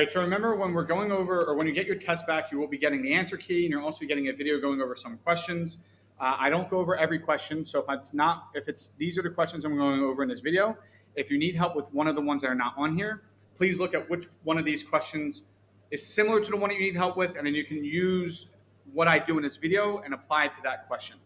Right, so remember when we're going over, or when you get your test back, you will be getting the answer key, and you'll also be getting a video going over some questions. I don't go over every question, so if it's these are the questions I'm going over in this video. If you need help with one of the ones that are not on here, please look at which one of these questions is similar to the one that you need help with, and then you can use what I do in this video and apply it to that question.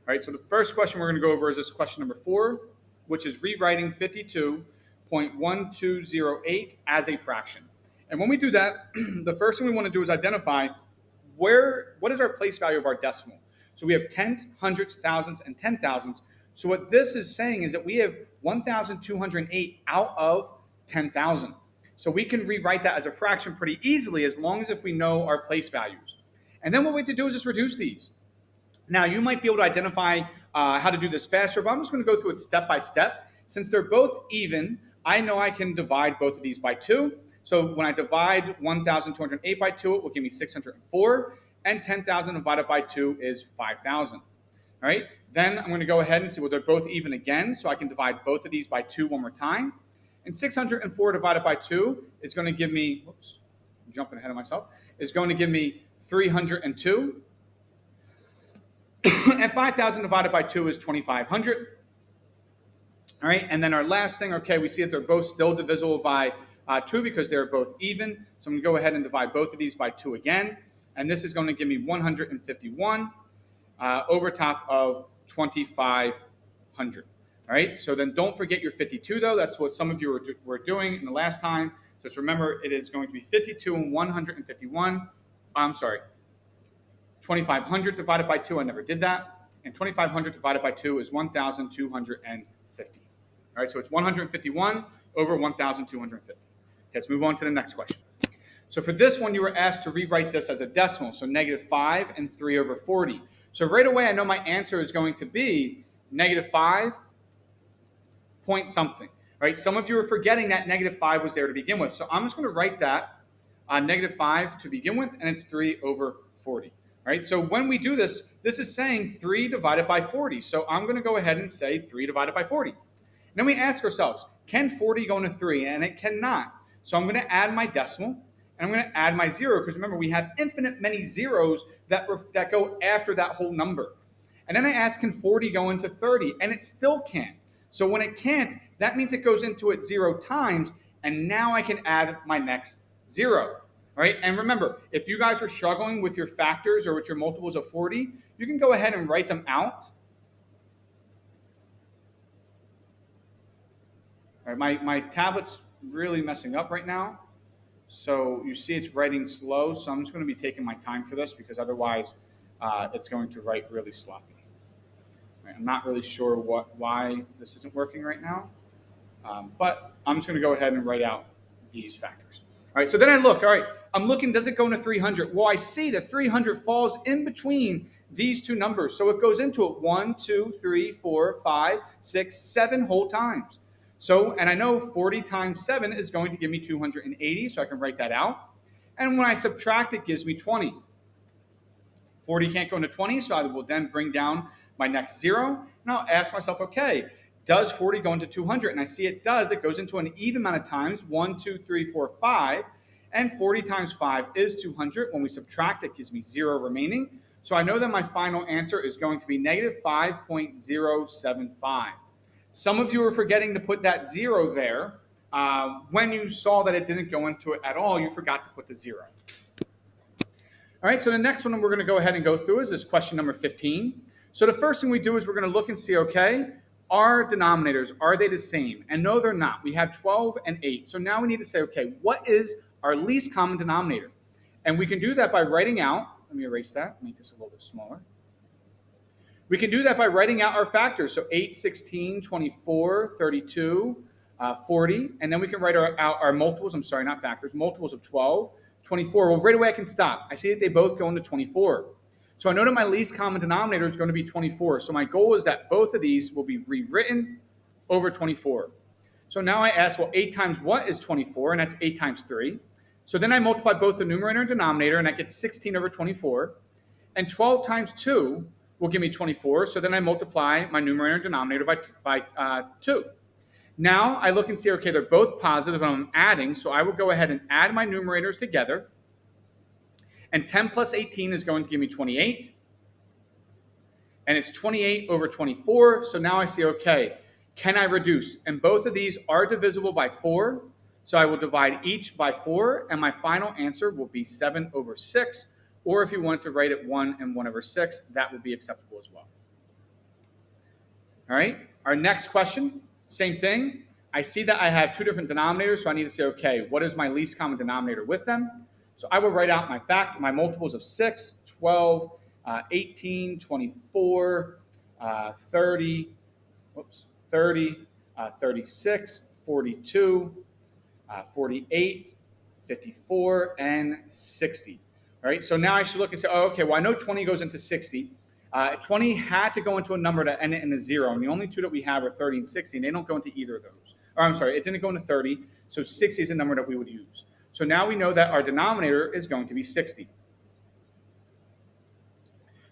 All right, so the first question we're going to go over is this question number 4, which is rewriting 52.1208 as a fraction. And when we do that, the first thing we want to do is identify what is our place value of our decimal. So we have tens, hundreds, thousands, and 10,000s. So what this is saying is that we have 1,208 out of 10,000. So we can rewrite that as a fraction pretty easily as long as if we know our place values. And then what we have to do is just reduce these. Now, you might be able to identify how to do this faster, but I'm just going to go through it step by step. Since they're both even, I know I can divide both of these by 2. So when I divide 1,208 by 2, it will give me 604, and 10,000 divided by 2 is 5,000. All right, then I'm going to go ahead and see, well, they're both even again, so I can divide both of these by 2 one more time. And 604 divided by 2 is going to give me, whoops, I'm jumping ahead of myself, is going to give me 302. And 5,000 divided by 2 is 2,500. All right, and then our last thing, okay, we see that they're both still divisible by 2 because they're both even. So I'm going to go ahead and divide both of these by 2 again. And this is going to give me 151 over top of 2,500. All right, so then don't forget your 52, though. That's what some of you were doing in the last time. Just remember, it is going to be 52 and 151. I'm sorry, 2,500 divided by 2, I never did that. And 2,500 divided by 2 is 1,250. All right, so it's 151 over 1,250. Okay, let's move on to the next question. So for this one, you were asked to rewrite this as a decimal, so -5 and 3 over 40. So right away, I know my answer is going to be -5 point something. All right, some of you are forgetting that -5 was there to begin with. So I'm just going to write that -5 to begin with, and it's 3 over 40. All right, so when we do this, this is saying 3 divided by 40. So I'm going to go ahead and say 3 divided by 40. And then we ask ourselves, can 40 go into 3? And it cannot. So I'm going to add my decimal, and I'm going to add my 0, because remember, we have infinite many zeros that go after that whole number. And then I ask, can 40 go into 30? And it still can't. So when it can't, that means it goes into it 0 times, and now I can add my next 0. All right, and remember, if you guys are struggling with your factors or with your multiples of 40, you can go ahead and write them out. All right, my tablet's really messing up right now. So you see it's writing slow, so I'm just going to be taking my time for this because otherwise it's going to write really sloppy. Right, I'm not really sure why this isn't working right now, but I'm just going to go ahead and write out these factors. All right, so then I look, all right, I'm looking, does it go into 300? Well, I see that 300 falls in between these two numbers. So it goes into it 1, 2, 3, 4, 5, 6, 7 whole times. So, and I know 40 times 7 is going to give me 280, so I can write that out. And when I subtract, it gives me 20. 40 can't go into 20, so I will then bring down my next 0. And I'll ask myself, okay, does 40 go into 200? And I see it does. It goes into an even amount of times, 1, 2, 3, 4, 5. And 40 times 5 is 200. When we subtract, it gives me 0 remaining. So I know that my final answer is going to be -5.075. Some of you are forgetting to put that 0 there. When you saw that it didn't go into it at all, you forgot to put the 0. All right, so the next one we're going to go ahead and go through is this question number 15. So the first thing we do is we're going to look and see, okay, our denominators, are they the same? And no, they're not. We have 12 and 8. So now we need to say, okay, what is our least common denominator? And we can do that by writing out, let me erase that, make this a little bit smaller. We can do that by writing out our factors. So 8, 16, 24, 32, 40. And then we can write out our multiples. I'm sorry, not factors. Multiples of 12, 24. Well, right away I can stop. I see that they both go into 24. So I know that my least common denominator is going to be 24. So my goal is that both of these will be rewritten over 24. So now I ask, well, 8 times what is 24? And that's 8 times 3. So then I multiply both the numerator and denominator, and I get 16 over 24. And 12 times 2 will give me 24. So then I multiply my numerator and denominator by 2. Now I look and see, okay, they're both positive and I'm adding, so I will go ahead and add my numerators together. And 10 plus 18 is going to give me 28. And it's 28 over 24. So now I see, okay, can I reduce? And both of these are divisible by 4. So I will divide each by 4. And my final answer will be 7 over 6. Or if you want to write it 1 and 1 over 6, that would be acceptable as well. All right, our next question, same thing. I see that I have two different denominators, so I need to say, okay, what is my least common denominator with them? So I will write out my multiples of 6, 12, 18, 24, 30, 36, 42, 48, 54, and 60. All right, so now I should look and say, oh, okay, well, I know 20 goes into 60. 20 had to go into a number that ended in a 0, and the only two that we have are 30 and 60, and they don't go into either of those. Or I'm sorry, it didn't go into 30, so 60 is a number that we would use. So now we know that our denominator is going to be 60.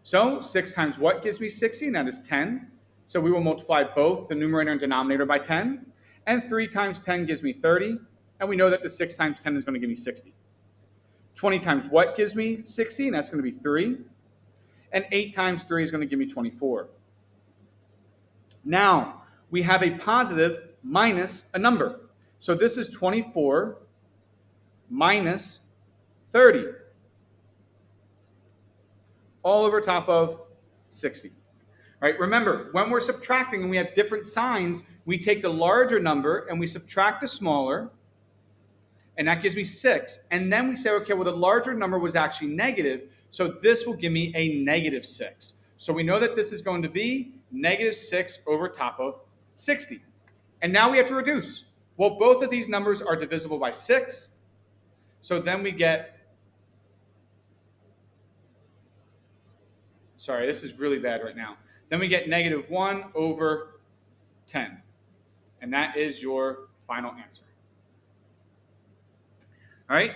So 6 times what gives me 60? And that is 10. So we will multiply both the numerator and denominator by 10. And 3 times 10 gives me 30. And we know that the 6 times 10 is going to give me 60. 20 times what gives me 60? And that's going to be 3. And 8 times 3 is going to give me 24. Now, we have a positive minus a number. So this is 24 minus 30. All over top of 60. All right, remember, when we're subtracting and we have different signs, we take the larger number and we subtract the smaller, and that gives me 6. And then we say, okay, well, the larger number was actually negative, so this will give me a negative 6. So we know that this is going to be negative 6 over top of 60. And now we have to reduce. Well, both of these numbers are divisible by 6. So then we get, sorry, this is really bad right now. Then we get negative 1 over 10. And that is your final answer. All right.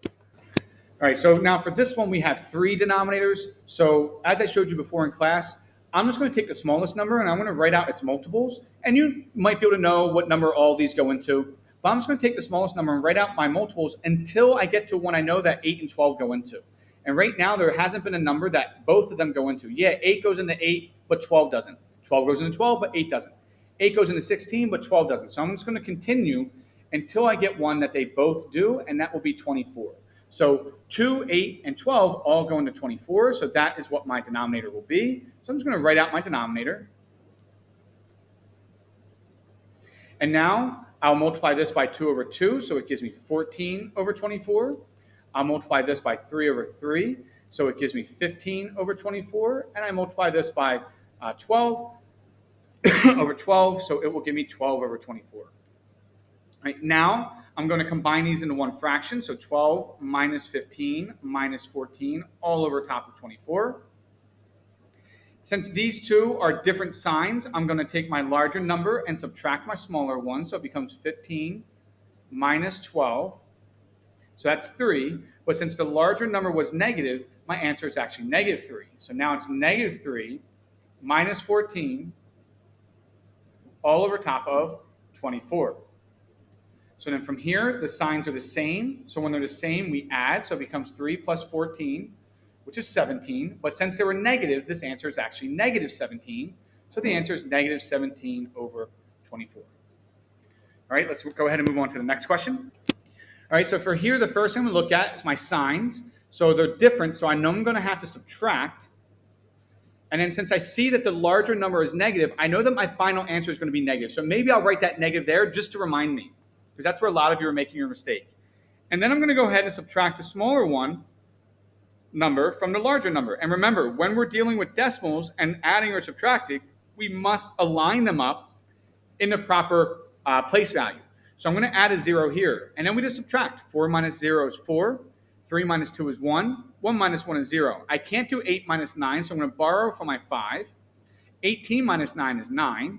All right, so now for this one, we have 3 denominators. So as I showed you before in class, I'm just going to take the smallest number and I'm going to write out its multiples. And you might be able to know what number all these go into. But I'm just going to take the smallest number and write out my multiples until I get to one I know that 8 and 12 go into. And right now, there hasn't been a number that both of them go into. Yeah, 8 goes into 8, but 12 doesn't. 12 goes into 12, but 8 doesn't. 8 goes into 16, but 12 doesn't. So I'm just going to continue until I get one that they both do, and that will be 24. So 2, 8, and 12 all go into 24, so that is what my denominator will be. So I'm just going to write out my denominator. And now I'll multiply this by 2 over 2, so it gives me 14 over 24. I'll multiply this by 3 over 3, so it gives me 15 over 24. And I multiply this by 12 over 12, so it will give me 12 over 24. Right, now, I'm going to combine these into one fraction, so 12 minus 15 minus 14 all over top of 24. Since these two are different signs, I'm going to take my larger number and subtract my smaller one, so it becomes 15 minus 12. So that's 3, but since the larger number was negative, my answer is actually negative 3. So now it's negative 3 minus 14 all over top of 24. So then from here, the signs are the same. So when they're the same, we add. So it becomes 3 plus 14, which is 17. But since they were negative, this answer is actually negative 17. So the answer is negative 17 over 24. All right, let's go ahead and move on to the next question. All right, so for here, the first thing we look at is my signs. So they're different, so I know I'm going to have to subtract. And then since I see that the larger number is negative, I know that my final answer is going to be negative. So maybe I'll write that negative there just to remind me, because that's where a lot of you are making your mistake. And then I'm going to go ahead and subtract the smaller one number from the larger number. And remember, when we're dealing with decimals and adding or subtracting, we must align them up in the proper place value. So I'm going to add a 0 here. And then we just subtract. 4 minus 0 is 4. 3 minus 2 is 1. 1 minus 1 is 0. I can't do 8 minus 9, so I'm going to borrow from my 5. 18 minus 9 is 9.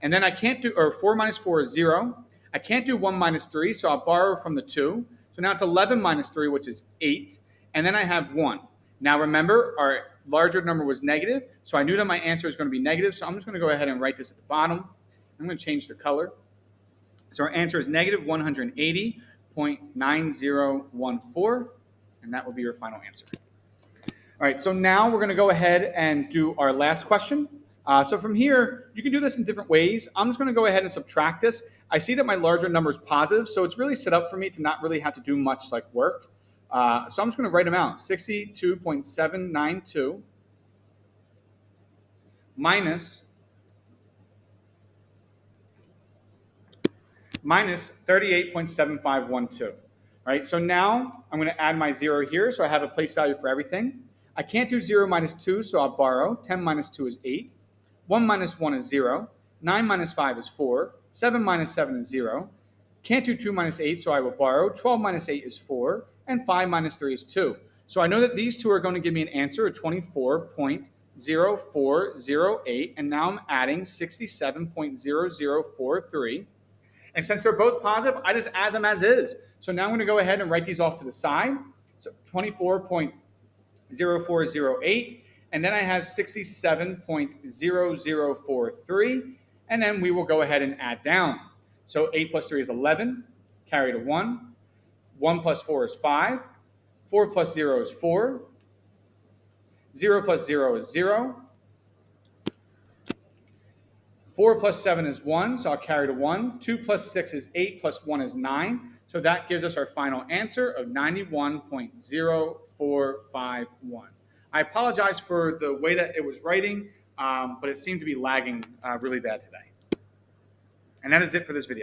And then I can't do, or 4 minus 4 is 0. I can't do 1 minus 3, so I'll borrow from the 2. So now it's 11 minus 3, which is 8. And then I have 1. Now remember, our larger number was negative, so I knew that my answer is going to be negative, so I'm just going to go ahead and write this at the bottom. I'm going to change the color. So our answer is negative 180.9014, and that will be your final answer. All right, so now we're going to go ahead and do our last question. So from here, you can do this in different ways. I'm just going to go ahead and subtract this. I see that my larger number is positive, so it's really set up for me to not really have to do much like work. So I'm just going to write them out. 62.792 minus 38.7512. All right, so now I'm going to add my 0 here, so I have a place value for everything. I can't do 0 minus 2, so I'll borrow. 10 minus 2 is 8. 1 minus 1 is 0. 9 minus 5 is 4. 7 minus 7 is 0. Can't do 2 minus 8, so I will borrow. 12 minus 8 is 4. And 5 minus 3 is 2. So I know that these two are going to give me an answer of 24.0408. And now I'm adding 67.0043. And since they're both positive, I just add them as is. So now I'm going to go ahead and write these off to the side. So 24.0408. And then I have 67.0043. And then we will go ahead and add down. So 8 plus 3 is 11. Carry to 1. 1 plus 4 is 5. 4 plus 0 is 4. 0 plus 0 is 0. 4 plus 7 is 1, so I'll carry to 1. 2 plus 6 is 8, plus 1 is 9. So that gives us our final answer of 91.0451. I apologize for the way that it was writing, but it seemed to be lagging really bad today. And that is it for this video.